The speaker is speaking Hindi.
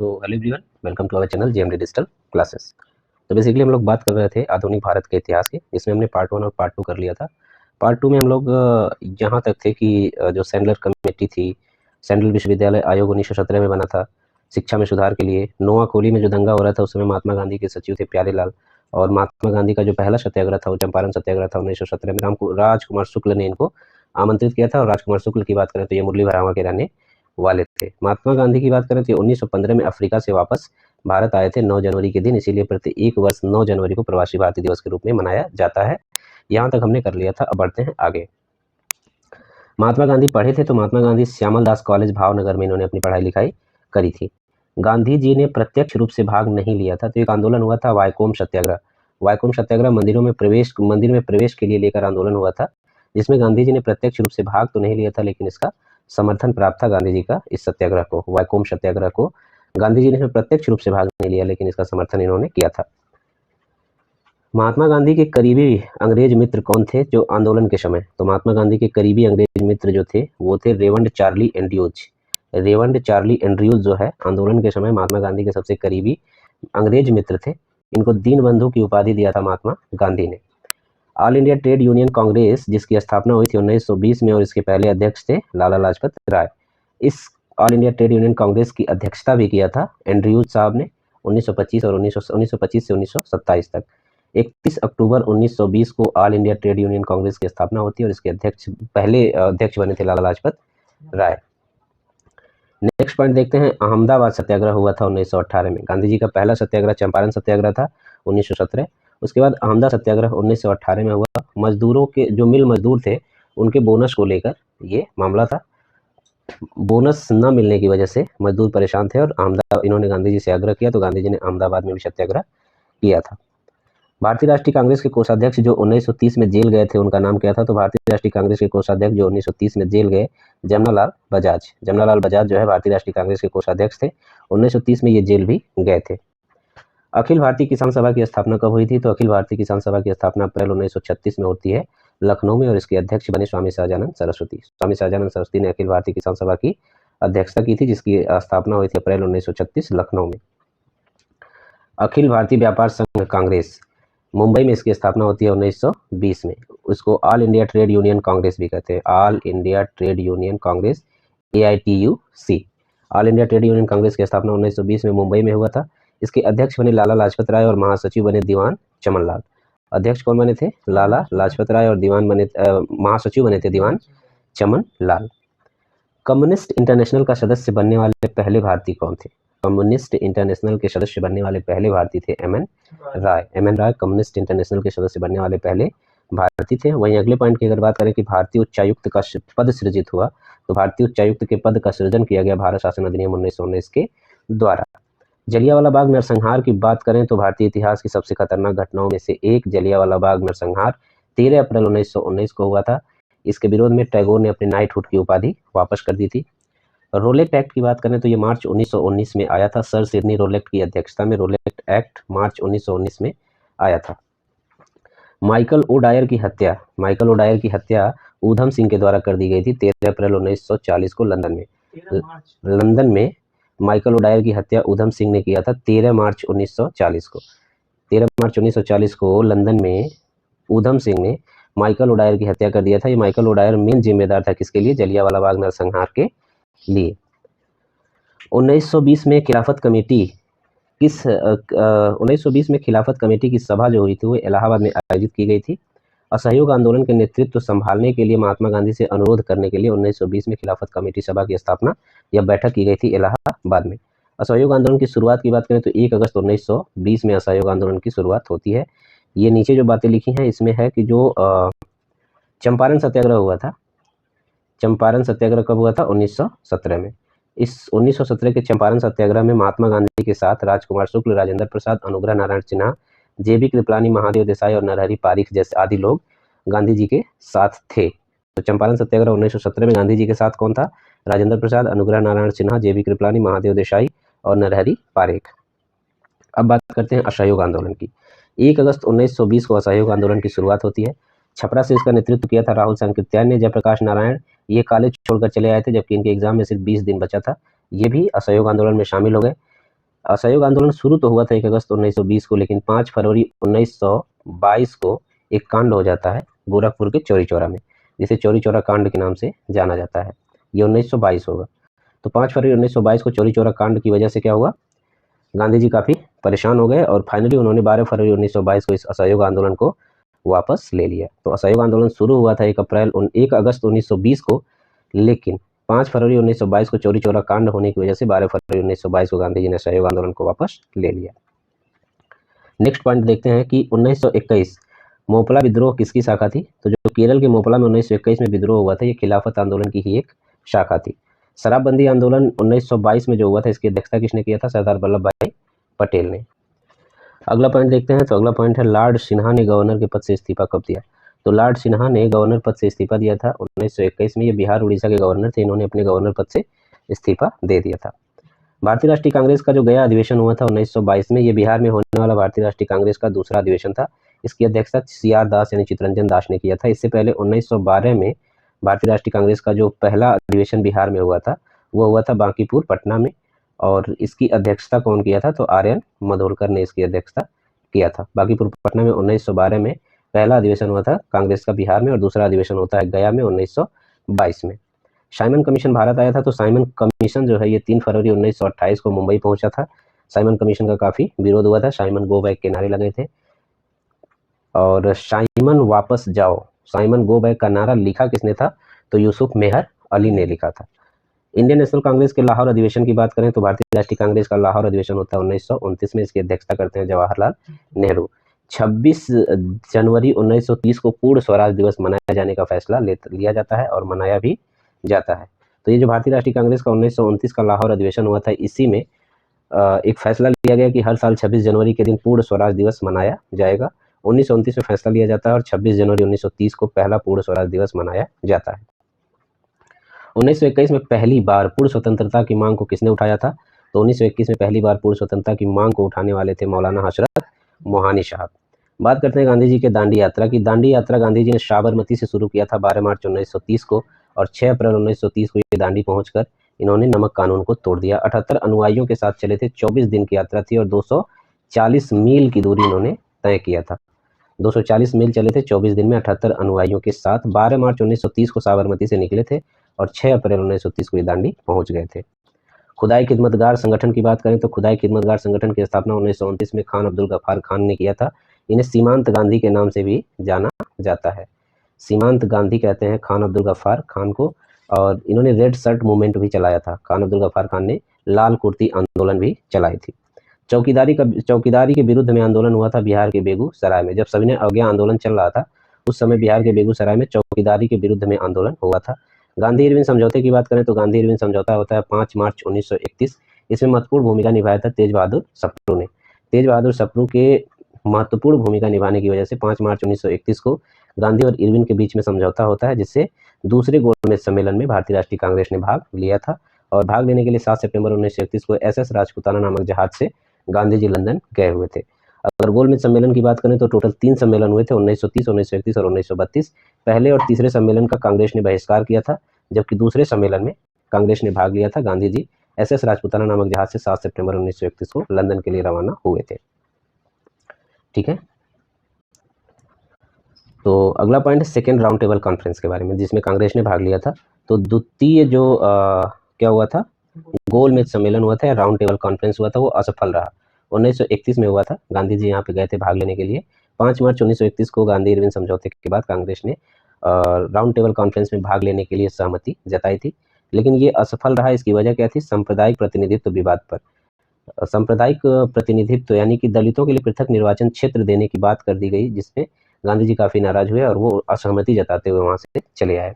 तो hello everyone, welcome to our channel JMD digital classes. तो बेसिकली हम लोग बात कर रहे थे आधुनिक भारत के इतिहास की, जिसमें हमने पार्ट 1 और पार्ट 2 कर लिया था। पार्ट 2 में हम लोग यहाँ तक थे कि जो सैंडलर कमेटी थी, सैंडल विश्वविद्यालय आयोग 1917 में बना था शिक्षा में सुधार के लिए। नोआ कोली में जो दंगा हो रहा था उस समय महात्मा गांधी के सचिव थे प्यारेलाल, और महात्मा गांधी का जो पहला सत्याग्रह था वो चंपारण सत्याग्रह था 1917 में। राजकुमार शुक्ल ने इनको आमंत्रित किया था, और राजकुमार शुक्ल की बात करें तो ये मुरली भरावा के रहने वाले थे। महात्मा गांधी की बात करें तो 1915 में अफ्रीका से वापस भारत आए थे 9 जनवरी के दिन, इसीलिए प्रति एक वर्ष 9 जनवरी को प्रवासी भारतीय दिवस के रूप में मनाया जाता है। यहाँ तक हमने कर लिया था। अब बढ़ते हैं आगे। महात्मा गांधी पढ़े थे तो महात्मा गांधी श्यामल दास कॉलेज भावनगर में इन्होंने अपनी पढ़ाई लिखाई करी थी। गांधी जी ने प्रत्यक्ष रूप से भाग नहीं लिया था, तो एक आंदोलन हुआ था वायकोम सत्याग्रह। वायकोम सत्याग्रह मंदिर में प्रवेश के लिए लेकर आंदोलन हुआ था, जिसमें गांधी जी ने प्रत्यक्ष रूप से भाग तो नहीं लिया था, लेकिन इसका समर्थन प्राप्त था गांधी जी का। इस सत्याग्रह को, वायकोम सत्याग्रह को, गांधी जी ने प्रत्यक्ष रूप से भाग नहीं लिया, लेकिन इसका समर्थन इन्होंने किया था। महात्मा गांधी के करीबी अंग्रेज मित्र कौन थे जो आंदोलन के समय? तो महात्मा गांधी के करीबी अंग्रेज मित्र जो थे वो थे रेवंड चार्ली एंड्रयूज। रेवंड चार्ली एंड्रयूज जो है आंदोलन के समय महात्मा गांधी के सबसे करीबी अंग्रेज मित्र थे। इनको दीनबंधु की उपाधि दिया था महात्मा गांधी ने। All India trade union Congress, जिसकी स्थापना हुई थी 1920 में, और इसके पहले अध्यक्ष थे लाला लाजपत राय। इस all India trade union Congress की अध्यक्षता भी किया था एंड्रयूज साहब ने 1925 और 1925 से 1927 तक। 31 अक्टूबर 1920 को all India trade union Congress की स्थापना होती है, और इसके पहले अध्यक्ष बने थे लाला लाजपत राय। नेक्स्ट पॉइंट देखते हैं। अहमदाबाद सत्याग्रह हुआ था 1918 में। गांधी जी का पहला सत्याग्रह चंपारण सत्याग्रह था 1917। उसके बाद अहमदाबाद सत्याग्रह 1918 में हुआ। मजदूरों के जो मिल मजदूर थे उनके बोनस को लेकर ये मामला था। बोनस न मिलने की वजह से मजदूर परेशान थे, और इन्होंने गांधी जी से आग्रह किया, तो गांधी जी ने अहमदाबाद में भी सत्याग्रह किया था। भारतीय राष्ट्रीय कांग्रेस के कोषाध्यक्ष जो 1930 में जेल गए थे उनका नाम क्या था? तो भारतीय राष्ट्रीय कांग्रेस के कोषाध्यक्ष जो 1930 में जेल गए, जमनालाल बजाज। जमनालाल बजाज जो है भारतीय राष्ट्रीय कांग्रेस के कोषाध्यक्ष थे। 1930 में ये जेल भी गए थे। अखिल भारतीय किसान सभा की स्थापना कब हुई थी? तो अखिल भारतीय किसान सभा की स्थापना अप्रैल 1936 में होती है लखनऊ में, और इसके अध्यक्ष बने स्वामी सहजानंद सरस्वती। स्वामी सहजानंद सरस्वती ने अखिल भारतीय किसान सभा की अध्यक्षता की थी, जिसकी स्थापना हुई थी अप्रैल 1936 लखनऊ में। अखिल भारतीय व्यापार संघ कांग्रेस, मुंबई में इसकी स्थापना होती है 1920 में। उसको all India trade union Congress भी कहते हैं, all India trade union Congress, AITUC। All India trade union Congress की स्थापना 1920 में मुंबई में हुआ था। इसके अध्यक्ष बने लाला लाजपत राय, और महासचिव बने दीवान चमन लाल। अध्यक्ष कौन बने थे? लाला लाजपत राय, और महासचिव बने थे दीवान चमन लाल। कम्युनिस्ट इंटरनेशनल का सदस्य बनने वाले पहले भारतीय कौन थे? कम्युनिस्ट इंटरनेशनल के सदस्य बनने वाले पहले भारतीय थे MN राय। MN राय कम्युनिस्ट इंटरनेशनल के सदस्य बनने वाले पहले भारतीय थे। वहीं अगले पॉइंट की अगर बात करें कि भारतीय उच्चायुक्त का पद सृजित हुआ, तो भारतीय उच्चायुक्त के पद का सृजन किया गया भारत शासन अधिनियम 1919 के द्वारा। जलियांवाला बाग नरसंहार की बात करें तो भारतीय इतिहास की सबसे खतरनाक घटनाओं में से एक जलियांवाला बाग नरसंहार 13 अप्रैल 1919 को हुआ था। इसके विरोध में टैगोर ने अपनी नाइटहुड की उपाधि वापस कर दी थी। रोलेक्ट एक्ट की बात करें तो ये मार्च 1919 में आया था। सर सिडनी रोलेक्ट की अध्यक्षता में रोलेक्ट एक्ट मार्च 1919 में आया था। माइकल ओडायर की हत्या ऊधम सिंह के द्वारा कर दी गई थी 13 अप्रैल 1940 को लंदन में। माइकल ओडायर की हत्या ऊधम सिंह ने किया था 13 मार्च 1940 को। 13 मार्च 1940 को लंदन में ऊधम सिंह ने माइकल ओडायर की हत्या कर दिया था। ये माइकल ओडायर मेन जिम्मेदार था किसके लिए? जलियांवाला बाग नरसंहार के लिए। 1920 में खिलाफत कमेटी की सभा जो हुई थी वो इलाहाबाद में आयोजित की गई थी। असहयोग आंदोलन के नेतृत्व संभालने के लिए महात्मा गांधी से अनुरोध करने के लिए 1920 में खिलाफत कमेटी सभा की स्थापना या बैठक की गई थी इलाहाबाद में। असहयोग आंदोलन की शुरुआत की बात करें तो 1 अगस्त 1920 में असहयोग आंदोलन की शुरुआत होती है। ये नीचे जो बातें लिखी हैं इसमें है कि जो चंपारण सत्याग्रह हुआ था, चंपारण सत्याग्रह कब हुआ था? 1917 में। इस 1917 के चंपारण सत्याग्रह में महात्मा गांधी के साथ राजकुमार शुक्ल, राजेंद्र प्रसाद, अनुग्रह नारायण सिन्हा, JB कृपलानी, महादेव देसाई और नरहरि पारिख जैसे आदि लोग गांधी जी के साथ थे। तो चंपारण सत्याग्रह 1917 में गांधी जी के साथ कौन था? राजेंद्र प्रसाद, अनुग्रह नारायण सिन्हा, JB कृपलानी, महादेव देसाई और नरहरि पारिख। अब बात करते हैं असहयोग आंदोलन की। 1 अगस्त 1920 को असहयोग आंदोलन की शुरुआत होती है। छपरा से इसका नेतृत्व किया था राहुल सांकृत्यायन ने। जयप्रकाश नारायण ये कॉलेज छोड़कर चले आए थे, जबकि इनके एग्जाम में सिर्फ 20 दिन बचा था। ये भी असहयोग आंदोलन में शामिल हो गए। असहयोग आंदोलन शुरू तो हुआ था 1 अगस्त 1920 को, लेकिन 5 फरवरी 1922 को एक कांड हो जाता है गोरखपुर के चौरी चौरा में, जिसे चौरी चौरा कांड के नाम से जाना जाता है। ये 1922 होगा। तो 5 फरवरी 1922 को चौरी चौरा कांड की वजह से क्या हुआ, गांधी जी काफ़ी परेशान हो गए और फाइनली उन्होंने 12 फरवरी 1922 को इस असहयोग आंदोलन को वापस ले लिया। तो असहयोग आंदोलन शुरू हुआ था 1 अगस्त 1920 को, लेकिन 5 फरवरी 1922 को चौरी चौरा कांड होने की वजह से 12 फरवरी 1922 को गांधी जी ने असहयोग आंदोलन को वापस ले लिया। नेक्स्ट पॉइंट देखते हैं कि 1921 मोपला विद्रोह किसकी शाखा थी। तो जो केरल के मोपला में 1921 में विद्रोह हुआ था, ये खिलाफत आंदोलन की ही एक शाखा थी। शराबबंदी आंदोलन 1922 में जो हुआ था, इसकी अध्यक्षता किसने किया था, सरदार वल्लभ भाई पटेल ने। अगला पॉइंट देखते हैं। तो अगला पॉइंट है लॉर्ड सिन्हा ने गवर्नर के पद से इस्तीफा कब दिया। तो लॉर्ड सिन्हा ने गवर्नर पद से इस्तीफा दिया था 1921 में। ये बिहार उड़ीसा के गवर्नर थे, इन्होंने अपने गवर्नर पद से इस्तीफा दे दिया था। भारतीय राष्ट्रीय कांग्रेस का जो गया अधिवेशन हुआ था 1922 में, ये बिहार में होने वाला भारतीय राष्ट्रीय कांग्रेस का दूसरा अधिवेशन था। इसकी अध्यक्षता CR दास यानी चित्तरंजन दास ने किया था। इससे पहले 1912 में भारतीय राष्ट्रीय कांग्रेस का जो पहला अधिवेशन बिहार में हुआ था, वो हुआ था बांकीपुर पटना में, और इसकी अध्यक्षता कौन किया था, तो RN मधोलकर ने इसकी अध्यक्षता किया था। बांकीपुर पटना में 1912 में पहला अधिवेशन हुआ था कांग्रेस का बिहार में, और दूसरा अधिवेशन होता है गया में 1922 में। साइमन कमीशन भारत आया था। तो साइमन कमीशन जो है ये 3 फरवरी 1928 को मुंबई पहुंचा था। साइमन कमीशन का काफ़ी विरोध हुआ था, साइमन गो बैक के नारे लगे थे। और साइमन वापस जाओ, साइमन गो बैक का नारा लिखा किसने था, तो यूसुफ मेहर अली ने लिखा था। इंडियन नेशनल कांग्रेस के लाहौर अधिवेशन की बात करें तो भारतीय राष्ट्रीय कांग्रेस का लाहौर अधिवेशन होता है 1929 में। इसकी अध्यक्षता करते हैं जवाहरलाल नेहरू। 26 जनवरी 1930 को पूर्ण स्वराज दिवस मनाए जाने का फैसला लिया जाता है और मनाया भी जाता है। तो ये जो भारतीय राष्ट्रीय कांग्रेस का 1929 का लाहौर अधिवेशन हुआ था, इसी में एक फैसला लिया गया कि हर साल 26 जनवरी के दिन पूर्ण स्वराज दिवस मनाया जाएगा। 1929 में फैसला लिया जाता है और 26 जनवरी 1930 को पहला पूर्ण स्वराज दिवस मनाया जाता है। 1921 में पहली बार पूर्ण स्वतंत्रता की मांग को किसने उठाया था, तो 1921 में पहली बार पूर्ण स्वतंत्रता की मांग को उठाने वाले थे मौलाना हजरत मोहानी साहब। बात करते हैं गांधी जी के दांडी यात्रा की। दांडी यात्रा गांधी जी ने साबरमती से शुरू किया था 12 मार्च 1930 को, और 6 अप्रैल 1930 को ये दांडी पहुंचकर इन्होंने नमक कानून को तोड़ दिया। 78 अनुयायियों के साथ चले थे, 24 दिन की यात्रा थी और 240 मील की दूरी इन्होंने तय किया था। 240 मील चले थे 24 दिन में 78 अनुयायियों के साथ। 12 मार्च 1930 को साबरमती से निकले थे और 6 अप्रैल 1930 को ये दांडी पहुंच गए थे। खुदाई खिदमतगार संगठन की बात करें तो खुदाई खिदमतगार संगठन की स्थापना 1929 में खान अब्दुल गफ्फार खान ने किया था। इन्हें सीमांत गांधी के नाम से भी जाना जाता है। सीमांत गांधी कहते हैं खान अब्दुल गफ्फार खान को, और इन्होंने रेड शर्ट मूवमेंट भी चलाया था। खान अब्दुल गफ्फार खान ने लाल कुर्ती आंदोलन भी चलाई थी। चौकीदारी के विरुद्ध में आंदोलन हुआ था बिहार के बेगूसराय में। जब सविनय अवज्ञा आंदोलन चल रहा था, उस समय बिहार के बेगूसराय में चौकीदारी के विरुद्ध में आंदोलन हुआ था। गांधी इरविन समझौते की बात करें तो गांधी इरविन समझौता होता है 5 मार्च 1931। इसमें महत्वपूर्ण भूमिका निभाया था तेज बहादुर सप्रू ने। तेज बहादुर सप्रू के महत्वपूर्ण भूमिका निभाने की वजह से 5 मार्च 1931 को गांधी और इरविन के बीच में समझौता होता है, जिससे दूसरे गोलमेज सम्मेलन में भारतीय राष्ट्रीय कांग्रेस ने भाग लिया था। और भाग लेने के लिए 7 सितंबर 1931 को SS राजपूताना नामक जहाज से गांधी जी लंदन गए हुए थे। अगर गोलमेज सम्मेलन की बात करें तो टोटल 3 सम्मेलन हुए थे, 1930, 1931 और 1932। पहले और तीसरे सम्मेलन का कांग्रेस ने बहिष्कार किया था, जबकि दूसरे सम्मेलन में कांग्रेस ने भाग लिया था। गांधी जी SS राजपूताना नामक जहाज से 7 सितंबर 1931 को लंदन के लिए रवाना हुए थे। ठीक है, तो अगला पॉइंट है सेकेंड राउंड टेबल कॉन्फ्रेंस के बारे में, जिसमें कांग्रेस ने भाग लिया था। तो द्वितीय जो क्या हुआ था, गोलमेज सम्मेलन हुआ था या राउंड टेबल कॉन्फ्रेंस हुआ था, वो असफल रहा। 1931 में हुआ था, गांधी जी यहाँ पे गए थे भाग लेने के लिए। 5 मार्च 1931 को गांधी इरविन समझौते के बाद कांग्रेस ने राउंड टेबल कॉन्फ्रेंस में भाग लेने के लिए सहमति जताई थी, लेकिन ये असफल रहा। इसकी वजह क्या थी, सांप्रदायिक प्रतिनिधित्व विवाद पर। सांप्रदायिक प्रतिनिधित्व यानी कि दलितों के लिए पृथक निर्वाचन क्षेत्र देने की बात कर दी गई, जिसमें गांधी जी काफ़ी नाराज हुए और वो असहमति जताते हुए वहाँ से चले आए।